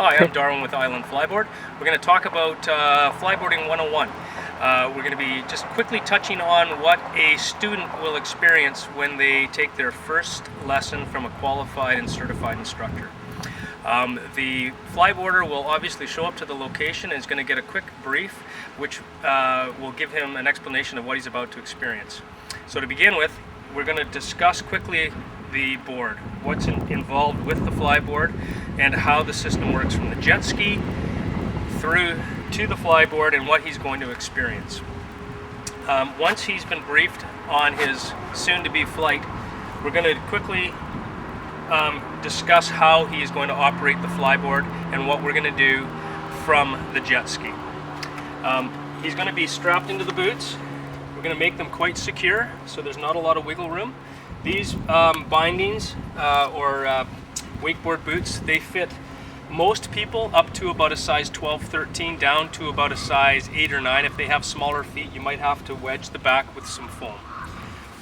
Hi, I'm Darwin with Island Flyboard. We're going to talk about Flyboarding 101. We're going to be just quickly touching on what a student will experience when they take their first lesson from a qualified and certified instructor. The flyboarder will obviously show up to the location and is going to get a quick brief which will give him an explanation of what he's about to experience. So to begin with, we're going to discuss quickly the board, what's involved with the flyboard, and how the system works from the jet ski through to the flyboard and what he's going to experience. Once he's been briefed on his soon-to-be flight, we're going to quickly discuss how he is going to operate the flyboard and what we're going to do from the jet ski. He's going to be strapped into the boots. We're going to make them quite secure, so there's not a lot of wiggle room. These bindings or wakeboard boots, they fit most people up to about a size 12, 13, down to about a size 8 or 9. If they have smaller feet, you might have to wedge the back with some foam.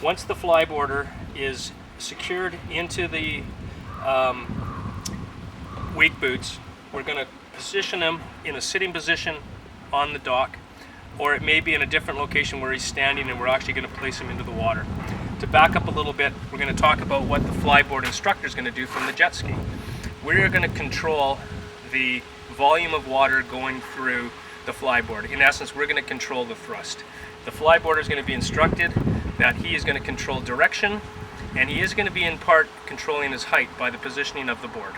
Once the flyboarder is secured into the wake boots, we're going to position him in a sitting position on the dock, or it may be in a different location where he's standing and we're actually going to place him into the water. To back up a little bit, we're going to talk about what the flyboard instructor is going to do from the jet ski. We're going to control the volume of water going through the flyboard. In essence, we're going to control the thrust. The flyboarder is going to be instructed that he is going to control direction, and he is going to be in part controlling his height by the positioning of the board.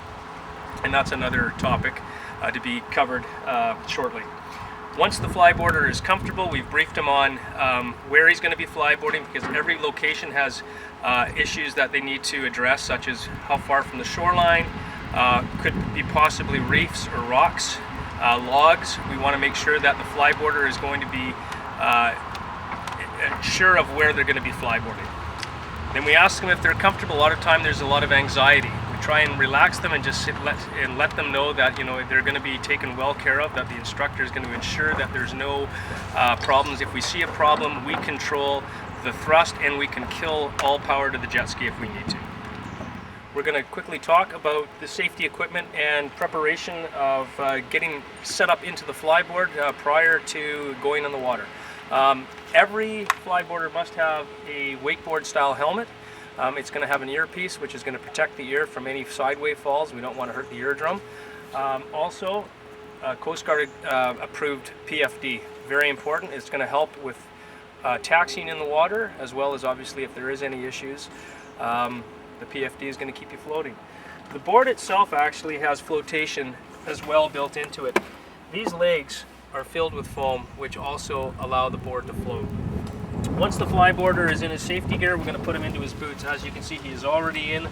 And that's another topic to be covered shortly. Once the flyboarder is comfortable, we've briefed him on where he's going to be flyboarding, because every location has issues that they need to address, such as how far from the shoreline, could be possibly reefs or rocks, logs. We want to make sure that the flyboarder is going to be sure of where they're going to be flyboarding. Then we ask them if they're comfortable. A lot of time there's a lot of anxiety. We try and relax them and just let them know that they're going to be taken well care of, that the instructor is going to ensure that there's no problems. If we see a problem, we control the thrust and we can kill all power to the jet ski if we need to. We're going to quickly talk about the safety equipment and preparation of getting set up into the flyboard prior to going on the water. Every flyboarder must have a wakeboard style helmet. It's going to have an earpiece which is going to protect the ear from any sideway falls. We don't want to hurt the eardrum. Also, Coast Guard approved PFD, very important. It's going to help with taxiing in the water, as well as obviously if there is any issues. The PFD is going to keep you floating. The board itself actually has flotation as well built into it. These legs are filled with foam, which also allow the board to float. Once the flyboarder is in his safety gear, we're going to put him into his boots. As you can see, he is already in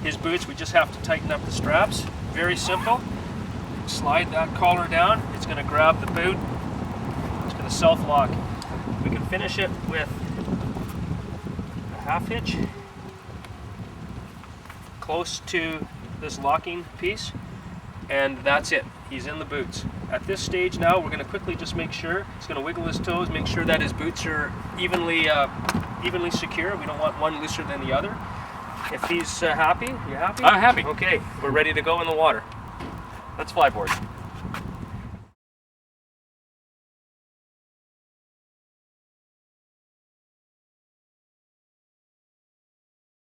his boots. We just have to tighten up the straps. Very simple. Slide that collar down. It's going to grab the boot. It's going to self-lock. We can finish it with a half hitch close to this locking piece, and that's it. He's in the boots. At this stage now, we're going to quickly just make sure, he's going to wiggle his toes, make sure that his boots are evenly secure. We don't want one looser than the other. If he's happy, you happy? I'm happy. Okay, we're ready to go in the water. Let's flyboard.